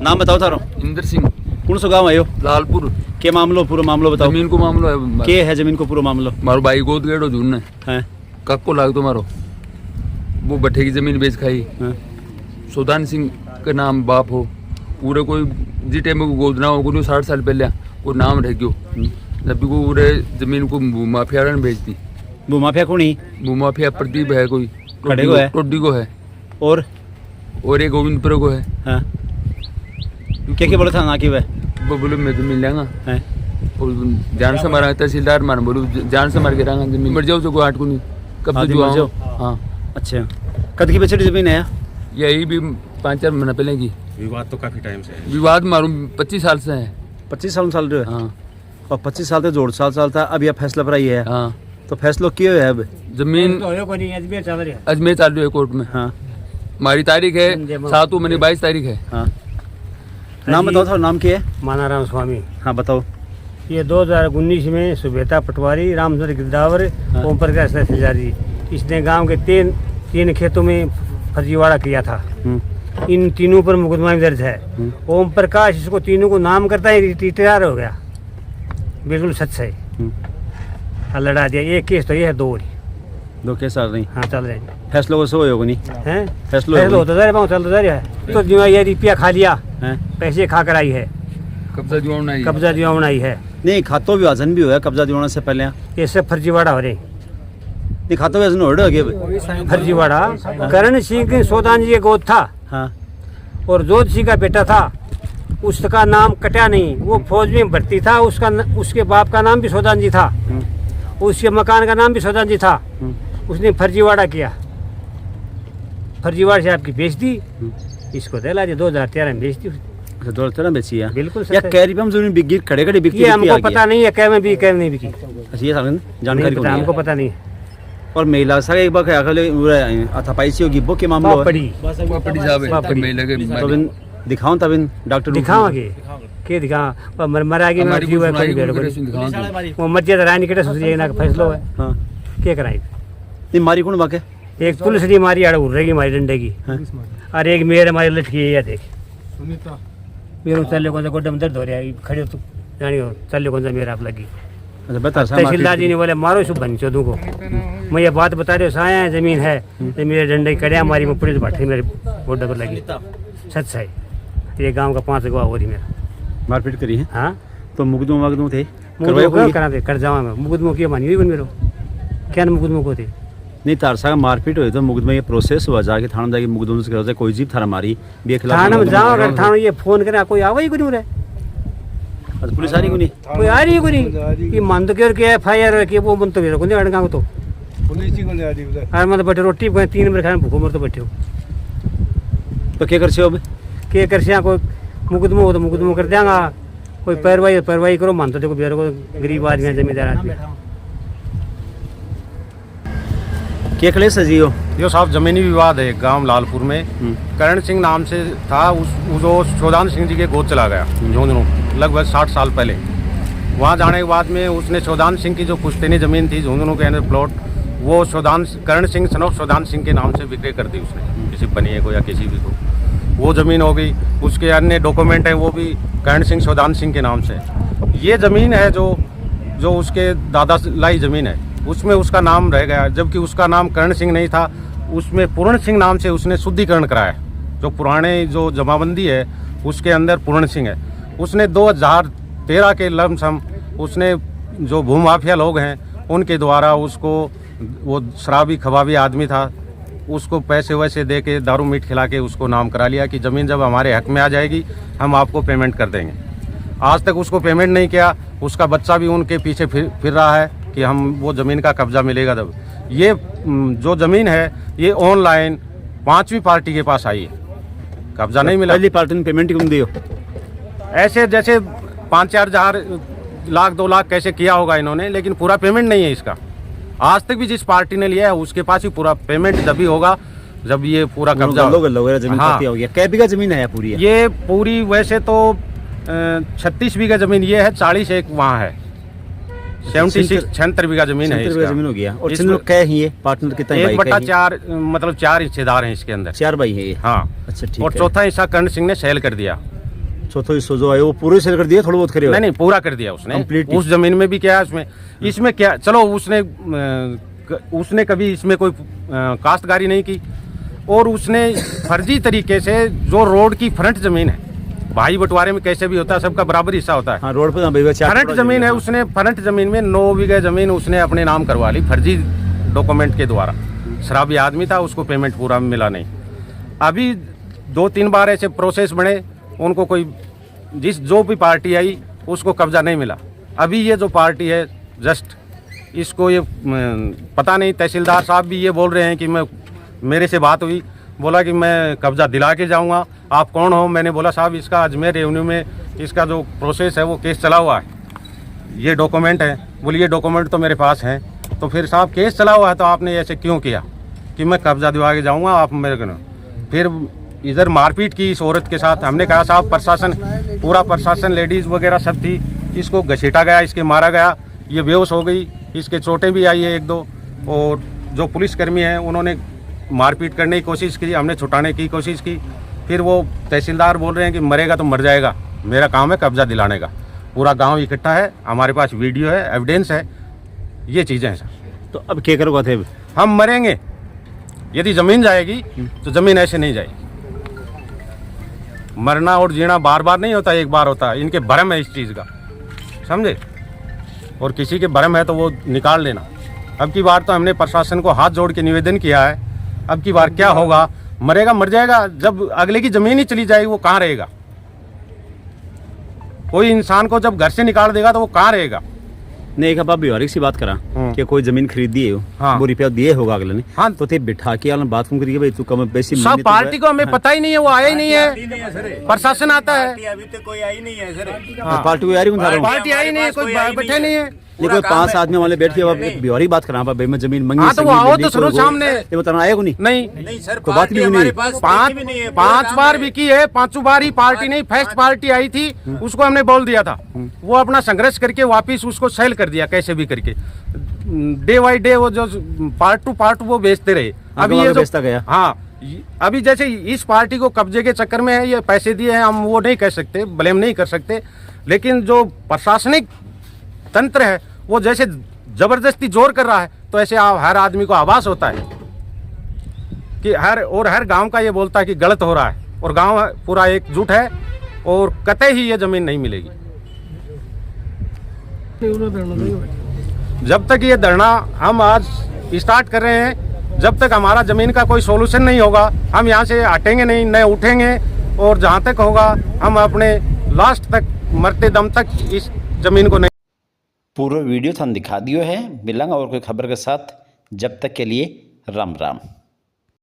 नाम बताओ थारो। इंद्र सिंह। कौन सो गाँव आयो? लालपुर। के मामलो पूरा मामलो बताओ। जमीन को मामलो है। के है जमीन को पूरा मामलो? मारो भाई गोद गेड़ो झून है कक्को लाग तो मारो वो भट्टे की जमीन बेच खाई। सुल्तान सिंह का नाम बाप हो पूरे कोई जी टाइम को गोद ना हो कोई 60 साल पहले वो नाम रह गयो जब भी को पूरे जमीन को माफिया ने बेच दी। वो माफिया कौन ही? वो माफिया प्रदीप है कोई खड़े को है टोडी को है और एक गोविंदपुर को है। हाँ क्या बोला था ना कि वह वो बोलो मैं जमीन लेंगा है और जान से मारा तहसीलदार मार बोलो जान से मार के रहा जमीन मर जाओ तो कोई आठ को नहीं कब तो जो हाँ। अच्छा कद की बेचड़ी जमीन है? यही भी 5-4 महीना पहले की। विवाद तो काफी टाइम से है। विवाद मारू 25 साल से है। 25 साल रहे हो? हाँ। और 25 साल से जोड़ साल था अब यह फैसला पर आई है। हाँ तो फैसलो क्यों है अब? जमीन अजमेर चल रही है कोर्ट में। हाँ हमारी तारीख है 7 महीने 22 तारीख है। हाँ नाम बताओ था नाम क्या है? मानाराम स्वामी। हाँ बताओ। ये 2019 में सुबेता पटवारी रामचंद्र गिरदावर ओम प्रकाश तहसीलदारी इसने गांव के तीन खेतों में फर्जीवाड़ा किया था। इन तीनों पर मुकदमा दर्ज है। ओम प्रकाश इसको तीनों को नाम करता है रिटायर हो गया बिल्कुल सच है। लड़ा दिया एक केस तो ये है 2 केस आ रही। हाँ चल रहे हैं। फैसलों को सो होगा नहीं हैं फैसलो होता जा रहा चलता जा रहा है। तो ये रुपया खा लिया है पैसे खा कर आई है कब्जा दिवाना आई है। नहीं खातो विभाजन भी हुआ कब्जा दिवाना से पहले। ये सब फर्जीवाड़ा हो रहे नहीं खातो विभाजन हो रहा फर्जीवाड़ा। करण सिंह के सोदान जी का गोद था। हाँ और जोध सिंह का बेटा था उसका नाम कटा नहीं वो फौज में भर्ती था उसके बाप का नाम भी सोदान जी था उसके मकान का नाम भी सोदान जी था। उसने फर्जीवाड़ा किया फर्जीवाड़ा से आपकी बेच दी इसको दिला दी 2013 में बेच दी। 2013 बेची है बिल्कुल या कैरी पे हम जमीन बिक गई खड़े बिकती ये हमको पता नहीं है कै में भी कै में नहीं बिकी। अच्छा ये जानकारी को हमको पता नहीं है। और महिला सारे एक बार अथापाई सी होगी वो के मामला पड़ी तब दिखाओ तब डॉक्टर दिखाओगे के दिखा मरा गई वो मस्जिद रानी के सोच ना फैसलो है। हाँ क्या कराई नहीं मारी कौन बाके? एक पुलिस ने मारी आड़ उड़ रहेगी मारी डंडे की और एक मेरे हमारी लटकी है देख मेरे चल कौन सा गोड्डे में दर्द हो रहा है खड़े तो जानी हो चल कौन सा मेरा आप लगी। तहसीलदार जी ने बोले मारो इस बन चौधू को मैं ये बात बता रही हूँ साया जमीन है तो मेरे डंडे कड़िया मारी में पुलिस बैठी मेरे गोड्डे पर लगी सच है। ये गांव का 5 गवाह हो रही मेरा मारपीट करी है। हाँ तो मुकदमा थे करा दे कर जावा मैं मुकदमा किया मानी हुई मेरे क्या मुकदमा को थे नहीं तारसा मारपीट हुई तो मुकदमा ये प्रोसेस हुआ जाके थाना जाके मुकदमा से करा कोई जीप थारा मारी भी थाना में जाओ अगर थाना ये फोन करे कोई आवा ही कोई नहीं अच्छा पुलिस आ रही नहीं कोई आ रही है कोई नहीं ये मान तो क्या FIR की वो मन तो मेरे को नहीं अड़गा तो पुलिस ही को ले आ रही अरे मतलब बैठे रोटी 3 मिनट खाने भूखो मर तो बैठे हो तो क्या कर अब क्या कर कोई मुकदमा हो तो मुकदमा कर देंगा कोई पैरवाई करो मान तो देखो बेचारे को गरीब आदमी जमींदार आदमी क्या क्लेश है जी यो साहब जमीनी विवाद है गांव लालपुर में। करण सिंह नाम से था जो शोधान सिंह जी के गोद चला गया झुंझुनू लगभग 60 साल पहले। वहाँ जाने के बाद में उसने शोधान सिंह की जो पुश्तैनी जमीन थी झुंझुनू के अंदर प्लॉट वो करण सिंह सनोफ शोधान सिंह के नाम से विक्रय कर दी उसने किसी बनिए को या किसी भी को वो ज़मीन हो गई। उसके अन्य डॉक्यूमेंट हैं वो भी करण सिंह शोधान सिंह के नाम से। ये ज़मीन है जो उसके दादा लाई ज़मीन है उसमें उसका नाम रह गया जबकि उसका नाम करण सिंह नहीं था उसमें पूर्ण सिंह नाम से उसने शुद्धिकरण कराया। जो पुराने जो जमाबंदी है उसके अंदर पूर्ण सिंह है। उसने 2013 के लमसम उसने जो भूमाफिया लोग हैं उनके द्वारा उसको वो शराबी खबाबी आदमी था उसको पैसे वैसे दे के दारू मीट खिला के उसको नाम करा लिया कि ज़मीन जब हमारे हक में आ जाएगी हम आपको पेमेंट कर देंगे। आज तक उसको पेमेंट नहीं किया। उसका बच्चा भी उनके पीछे फिर रहा है कि हम वो ज़मीन का कब्जा मिलेगा तब। ये जो ज़मीन है ये ऑनलाइन 5वीं पार्टी के पास आई है कब्जा नहीं मिला। पहली पार्टी ने पेमेंट क्यों दियो ऐसे जैसे 5-4 हज़ार लाख 2 लाख कैसे किया होगा इन्होंने लेकिन पूरा पेमेंट नहीं है इसका। आज तक भी जिस पार्टी ने लिया है उसके पास ही पूरा पेमेंट जब ही होगा जब ये पूरा कब्जा जमीन हो गया। कै बीघा जमीन है पूरी? ये पूरी वैसे तो 36 बीघा जमीन ये है 40 एक वहाँ है 76 बीघा जमीन है। जमीन हो गया। और कै ही है पार्टनर कितना? 1/4 मतलब 4 हिस्सेदार हैं इसके अंदर 4 भाई है। हाँ अच्छा ठीक और चौथा हिस्सा कर्ण सिंह ने सेल कर दिया चौथो हिस्सा जो है वो पूरे सेल कर दिया, थोड़ा बहुत करे? नहीं, पूरा कर दिया उसने। Completely। उस जमीन में भी क्या है इसमें क्या, चलो उसने कभी इसमें कोई काश्तकारी नहीं की, और उसने फर्जी तरीके से जो रोड की फ्रंट जमीन है, भाई बंटवारे में कैसे भी होता है, सबका बराबर हिस्सा होता है। हाँ, रोड पे फ्रंट जमीन है, उसने फ्रंट जमीन में 9 बीघे जमीन उसने अपने नाम करवा ली फर्जी डॉक्यूमेंट के द्वारा। शराबी आदमी था, उसको पेमेंट पूरा मिला नहीं। अभी 2-3 बार ऐसे प्रोसेस बने, उनको कोई जो भी पार्टी आई उसको कब्जा नहीं मिला। अभी ये जो पार्टी है जस्ट इसको ये पता नहीं, तहसीलदार साहब भी ये बोल रहे हैं कि मेरे से बात हुई, बोला कि मैं कब्जा दिला के जाऊंगा। आप कौन हो? मैंने बोला साहब इसका अजमेर रेवेन्यू में इसका जो प्रोसेस है वो केस चला हुआ है, ये डॉक्यूमेंट है। बोले ये डॉक्यूमेंट तो मेरे पास हैं। तो फिर साहब केस चला हुआ है तो आपने ऐसे क्यों किया कि मैं कब्जा दिला के जाऊँगा आप मेरे को? फिर इधर मारपीट की इस औरत के साथ। हमने कहा साहब प्रशासन, पूरा प्रशासन, लेडीज़ वगैरह सब थी, इसको घसीटा गया, इसके मारा गया, ये बेहोश हो गई, इसके चोटें भी आई है 1-2, और जो पुलिसकर्मी हैं उन्होंने मारपीट करने की कोशिश की, हमने छुटाने की कोशिश की। फिर वो तहसीलदार बोल रहे हैं कि मरेगा तो मर जाएगा, मेरा काम है कब्जा दिलाने का। पूरा गांव इकट्ठा है, हमारे पास वीडियो है, एविडेंस है, ये चीज़ें हैं सर। तो अब क्या करोगे थे? हम मरेंगे, यदि ज़मीन जाएगी तो ज़मीन ऐसे नहीं जाएगी। मरना और जीना बार बार नहीं होता, एक बार होता है। इनके भरम है इस चीज़ का, समझे? और किसी के भरम है तो वो निकाल लेना। अब की बार तो हमने प्रशासन को हाथ जोड़ के निवेदन किया है, अब की बार क्या होगा, मरेगा मर जाएगा। जब अगले की ज़मीन ही चली जाएगी वो कहाँ रहेगा? कोई इंसान को जब घर से निकाल देगा तो वो कहाँ रहेगा? नहीं, एक आप व्यवहारिक सी बात करा कि कोई जमीन खरीद दिए हो, हाँ। वो रुपया दिए होगा अगले ने, हाँ। तो थे बिठा के आलन बात करिए भाई तू कम पैसे सब पार्टी को हमें पता ही नहीं है, वो आया ही नहीं है, प्रशासन आता है। अभी तो कोई आई नहीं है सर। पार्टी को यार ही पार्टी आई नहीं है, कोई बैठे नहीं है। ये कोई 5 आदमी वाले बैठ के व्यवहारिक बात करा भाई मैं जमीन मंगी। हाँ तो वो आओ तो सुनो सामने। ये बताना आया को नहीं? नहीं सर, कोई बात भी नहीं। 5 बार भी की है, 5वीं बार ही पार्टी नहीं, फर्स्ट पार्टी आई थी, उसको हमने बोल दिया था, वो अपना संघर्ष करके वापिस उसको सेल कर दिया कैसे भी करके। डे बाई डे वो जो पार्ट टू पार्ट वो बेचते रहे। अभी ये बेचता गया। हाँ, अभी जैसे इस पार्टी को कब्जे के चक्कर में है, ये पैसे दिए हैं, हम वो नहीं कह सकते, ब्लेम नहीं कर सकते, लेकिन जो प्रशासनिक तंत्र है वो जैसे जबरदस्ती जोर कर रहा है, तो ऐसे हर आदमी को आभास होता है कि हर गांव का ये बोलता है कि गलत हो रहा है, और गांव पूरा एकजुट है और कतई ही ये जमीन नहीं मिलेगी। जब तक ये धरना हम आज स्टार्ट कर रहे हैं, जब तक हमारा जमीन का कोई सॉल्यूशन नहीं होगा, हम यहाँ से हटेंगे नहीं, न उठेंगे, और जहाँ तक होगा हम अपने लास्ट तक, मरते दम तक इस जमीन को नहीं। पूरा वीडियो थान दिखा दियो है, मिलेंगे और कोई खबर के साथ। जब तक के लिए राम राम।